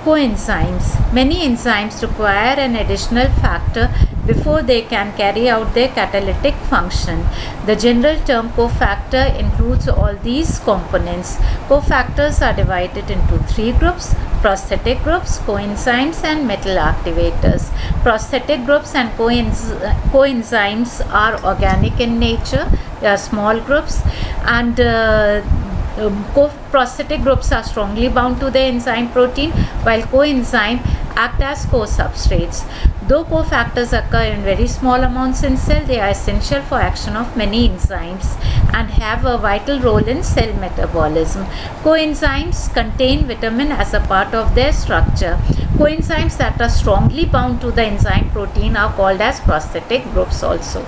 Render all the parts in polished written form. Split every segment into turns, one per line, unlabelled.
Coenzymes. Many enzymes require an additional factor before they can carry out their catalytic function. The general term cofactor includes all these components. Cofactors are divided into three groups: prosthetic groups, coenzymes, and metal activators. Prosthetic groups and coenzymes are organic in nature. They are small groups, and prosthetic groups are strongly bound to the enzyme protein, while coenzyme act as co-substrates. Though cofactors occur in very small amounts in cell, they are essential for action of many enzymes and have a vital role in cell metabolism. Coenzymes contain vitamin as a part of their structure. Coenzymes that are strongly bound to the enzyme protein are called as prosthetic groups also.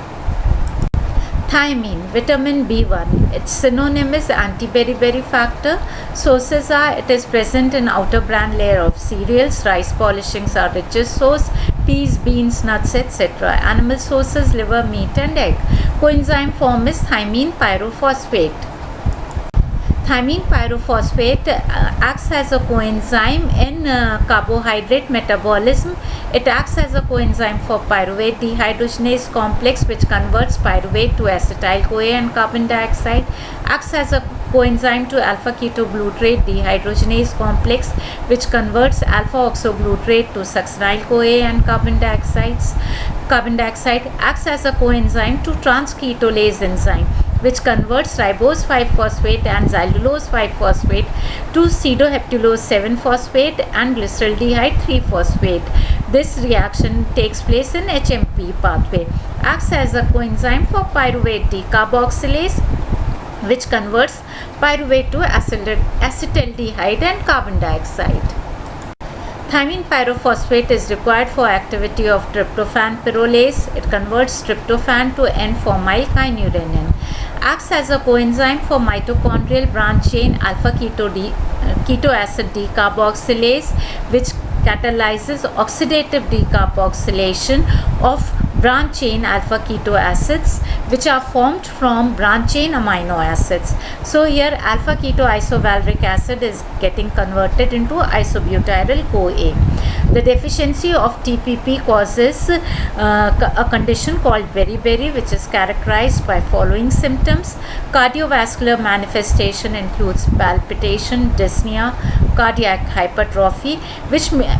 Thiamine, vitamin B1. Its synonym is anti-beriberi factor. Sources are: it is present in outer bran layer of cereals. Rice polishings are richest source. Peas, beans, nuts, etc. Animal sources: liver, meat, and egg. Coenzyme form is thymine pyrophosphate. Thymine pyrophosphate acts as a coenzyme in carbohydrate metabolism. It acts as a coenzyme for pyruvate dehydrogenase complex, which converts pyruvate to acetyl-CoA and carbon dioxide. Acts as a coenzyme to alpha-ketoglutarate dehydrogenase complex, which converts alpha-oxoglutarate to succinyl-CoA and carbon dioxide. Acts as a coenzyme to trans-ketolase enzyme, which converts ribose 5-phosphate and xylulose 5-phosphate to pseudoheptulose 7-phosphate and glyceraldehyde 3-phosphate. This reaction takes place in HMP pathway. Acts as a coenzyme for pyruvate decarboxylase, which converts pyruvate to acetaldehyde and carbon dioxide. Thymine pyrophosphate is required for activity of tryptophan pyrrolase. It converts tryptophan to N-formyl kynurenine. Acts as a coenzyme for mitochondrial branch chain alpha keto acid decarboxylase, which catalyzes oxidative decarboxylation of branch chain alpha keto acids, which are formed from branch chain amino acids. So here alpha keto isovaleric acid is getting converted into isobutyryl CoA. The deficiency of TPP causes a condition called beriberi, which is characterized by following symptoms. Cardiovascular manifestation includes palpitation, dyspnea, cardiac hypertrophy,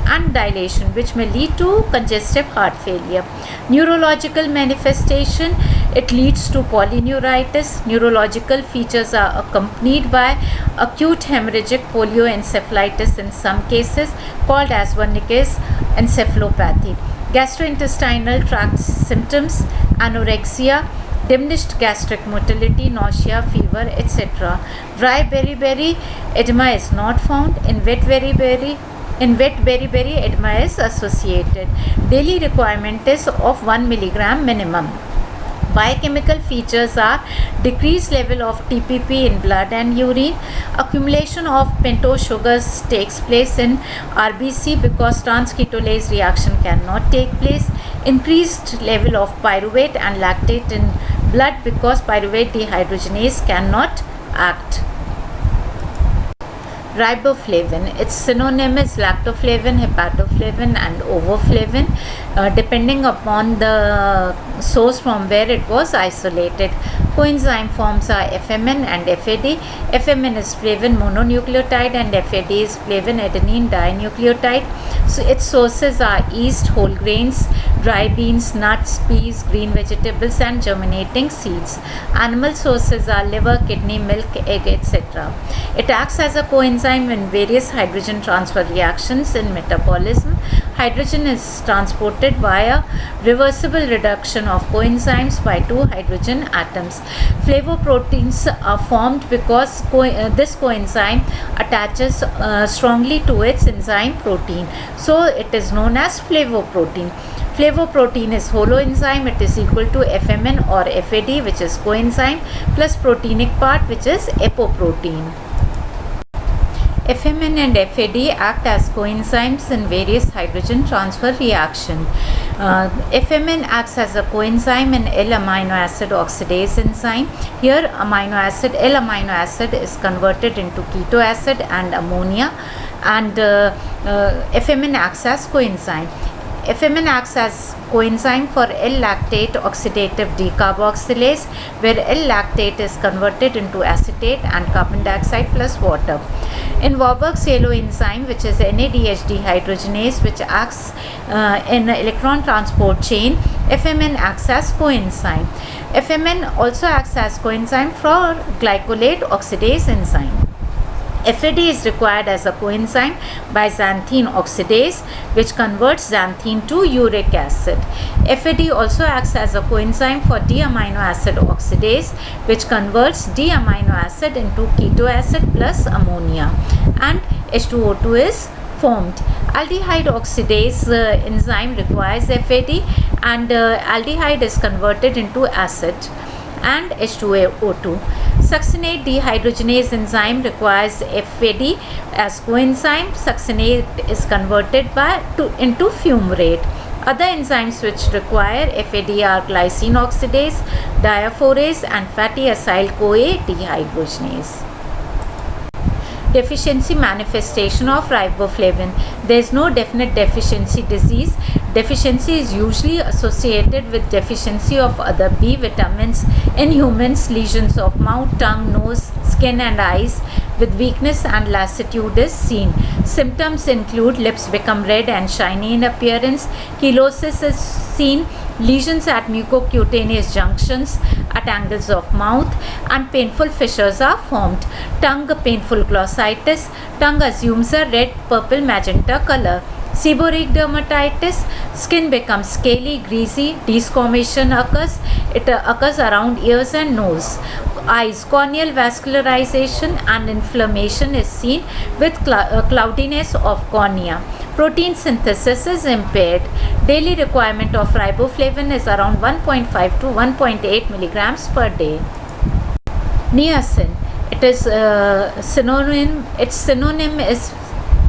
and dilation, which may lead to congestive heart failure. Neurological manifestation, it leads to polyneuritis. Neurological features are accompanied by acute hemorrhagic polioencephalitis in some cases, called as Wernicke's encephalopathy. Gastrointestinal tract symptoms: anorexia, diminished gastric motility, nausea, fever, etc. Dry beriberi edema is not found. In wet beriberi edema is associated. Daily requirement is of 1 mg minimum. Biochemical features are decreased level of TPP in blood and urine. Accumulation of pentose sugars takes place in RBC because trans-ketolase reaction cannot take place. Increased level of pyruvate and lactate in blood because pyruvate dehydrogenase cannot act. Riboflavin, its synonym is lactoflavin, hepatoflavin, and ovoflavin, depending upon the source from where it was isolated. Coenzyme forms are FMN and FAD. FMN is flavin mononucleotide and FAD is flavin adenine dinucleotide. So its sources are yeast, whole grains, dry beans, nuts, peas, green vegetables, and germinating seeds. Animal sources are liver, kidney, milk, egg, etc. It acts as a coenzyme in various hydrogen transfer reactions in metabolism. Hydrogen is transported via reversible reduction of coenzymes by 2 hydrogen atoms. Flavoproteins are formed because this coenzyme attaches strongly to its enzyme protein. So it is known as flavoprotein. Flavoprotein is holoenzyme. It is equal to FMN or FAD, which is coenzyme, plus proteinic part, which is apoprotein. FMN and FAD act as coenzymes in various hydrogen transfer reaction. FMN acts as a coenzyme in L-amino acid oxidase enzyme. Here L-amino acid is converted into keto acid and ammonia, and FMN acts as coenzyme. FMN acts as coenzyme for L-lactate oxidative decarboxylase, where L-lactate is converted into acetate and carbon dioxide plus water. In Warburg's yellow enzyme, which is NADH dehydrogenase, which acts in electron transport chain, FMN acts as coenzyme. FMN also acts as coenzyme for glycolate oxidase enzyme. FAD is required as a coenzyme by xanthine oxidase, which converts xanthine to uric acid. FAD also acts as a coenzyme for D-amino acid oxidase, which converts D-amino acid into keto acid plus ammonia, and H2O2 is formed. Aldehyde oxidase enzyme requires FAD, and aldehyde is converted into acid and H2O2. Succinate dehydrogenase enzyme requires FAD as coenzyme. Succinate is converted into fumarate. Other enzymes which require FAD are glycine oxidase, diaphorase, and fatty acyl-CoA dehydrogenase. Deficiency manifestation of riboflavin. There is no definite deficiency disease. Deficiency is usually associated with deficiency of other B vitamins. In humans, lesions of mouth, tongue, nose, skin and eyes with weakness and lassitude is seen. Symptoms include lips become red and shiny in appearance, chelosis is seen, lesions at mucocutaneous junctions at angles of mouth, and painful fissures are formed. Tongue painful glossitis, tongue assumes a red, purple, magenta color. Seborrheic dermatitis, skin becomes scaly, greasy, desquamation occurs. It occurs around ears and nose. Eyes, corneal vascularization and inflammation is seen with cloudiness of cornea. Protein synthesis is impaired. Daily requirement of riboflavin is around 1.5 to 1.8 milligrams per day. Niacin. Its synonym is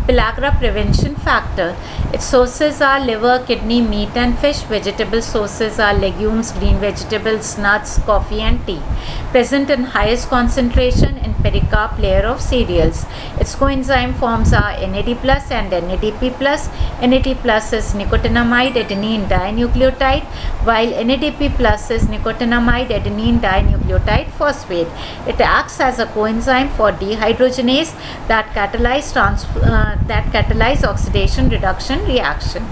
pellagra prevention factor. Its sources are liver, kidney, meat and fish. Vegetable sources are legumes, green vegetables, nuts, coffee and tea. Present in highest concentration in pericarp layer of cereals. Its coenzyme forms are NAD plus and NADP plus. NAD plus is nicotinamide adenine dinucleotide, while NADP plus is nicotinamide adenine dinucleotide phosphate. It acts as a coenzyme for dehydrogenase that catalyze oxidation reduction reaction.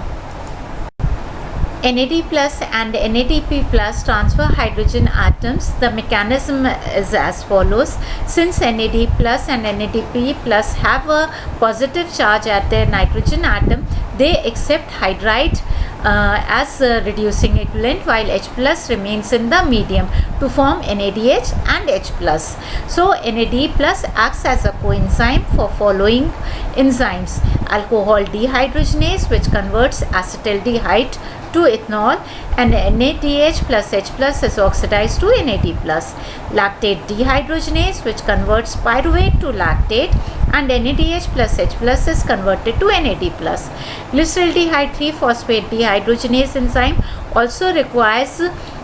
NAD plus and NADP plus transfer hydrogen atoms. The mechanism is as follows. Since NAD plus and NADP plus have a positive charge at their nitrogen atom, they accept hydride as reducing equivalent, while H plus remains in the medium to form NADH and H plus. So NAD plus acts as a coenzyme for following enzymes: alcohol dehydrogenase, which converts acetaldehyde to ethanol, and NADH plus H plus is oxidized to NAD plus. Lactate dehydrogenase, which converts pyruvate to lactate, and NADH plus H plus is converted to NAD plus. Glyceraldehyde 3-phosphate dehydrogenase enzyme also requires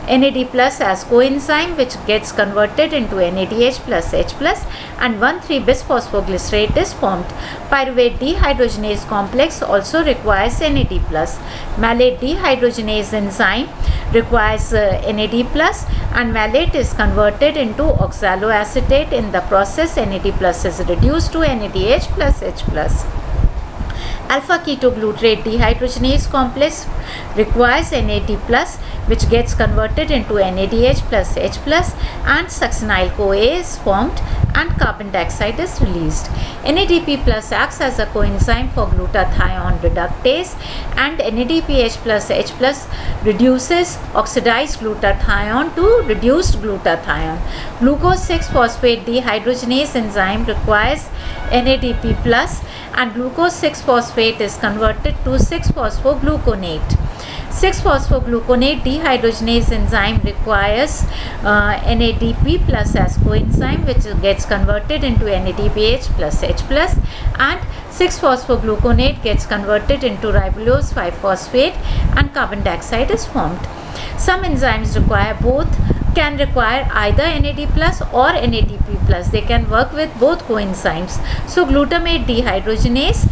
NAD plus as coenzyme, which gets converted into NADH plus H plus, and 1,3-bisphosphoglycerate is formed. Pyruvate dehydrogenase complex also requires NAD plus. Malate dehydrogenase enzyme requires NAD plus, and malate is converted into oxaloacetate. In the process, NAD plus is reduced to NADH plus H plus. Alpha ketoglutarate dehydrogenase complex requires NAD plus, which gets converted into NADH plus H plus, and succinyl-CoA is formed and carbon dioxide is released. NADP plus acts as a coenzyme for glutathione reductase, and NADPH plus H plus reduces oxidized glutathione to reduced glutathione. Glucose 6-phosphate dehydrogenase enzyme requires NADP plus, and glucose 6-phosphate is converted to 6-phosphogluconate. 6-phosphogluconate dehydrogenase enzyme requires NADP plus as coenzyme, which gets converted into NADPH plus H plus, and 6-phosphogluconate gets converted into ribulose 5-phosphate and carbon dioxide is formed. Some enzymes require both can require either NAD plus or NADP plus. They can work with both coenzymes. So glutamate dehydrogenase,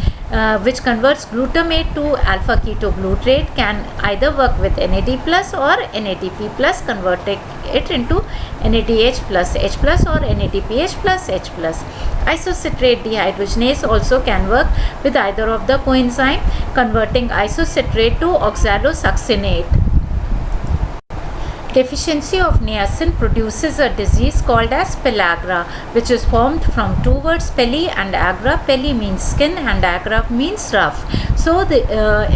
which converts glutamate to alpha ketoglutarate, can either work with NAD plus or NADP plus, converting it into NADH plus H plus or NADPH plus H plus. Isocitrate dehydrogenase also can work with either of the coenzyme, converting isocitrate to oxalosuccinate. Deficiency of niacin produces a disease called as pellagra, which is formed from two words, pelli and agra. Pelli means skin and agra means rough. So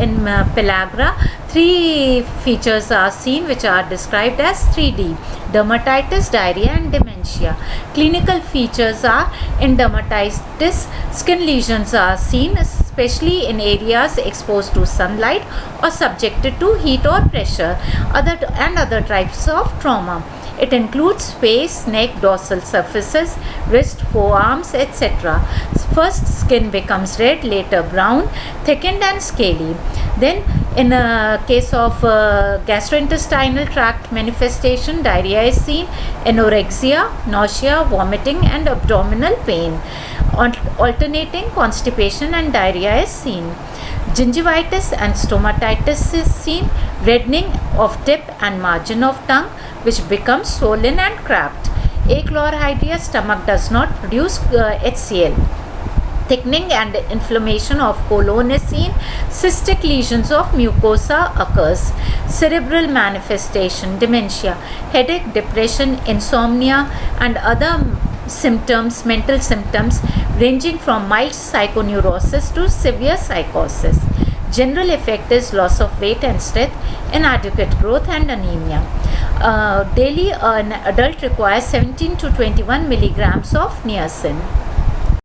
in pellagra, three features are seen, which are described as 3D: dermatitis, diarrhea and dementia. Clinical features are: in dermatitis, skin lesions are seen, especially in areas exposed to sunlight or subjected to heat or pressure, other types of trauma. It includes face, neck, dorsal surfaces, wrist, forearms, etc. First, skin becomes red, later brown, thickened and scaly. Then, in a case of gastrointestinal tract manifestation, diarrhea is seen, anorexia, nausea, vomiting and abdominal pain. Alternating constipation and diarrhea is seen. Gingivitis and stomatitis is seen, reddening of tip and margin of tongue, which becomes swollen and cracked. Achlorhydria, stomach does not produce HCl. Thickening and inflammation of colon is seen. Cystic lesions of mucosa occurs. Cerebral manifestation, dementia, headache, depression, insomnia and other symptoms, mental symptoms ranging from mild psychoneurosis to severe psychosis. General effect is loss of weight and strength, inadequate growth and anemia. Daily an adult requires 17 to 21 milligrams of niacin.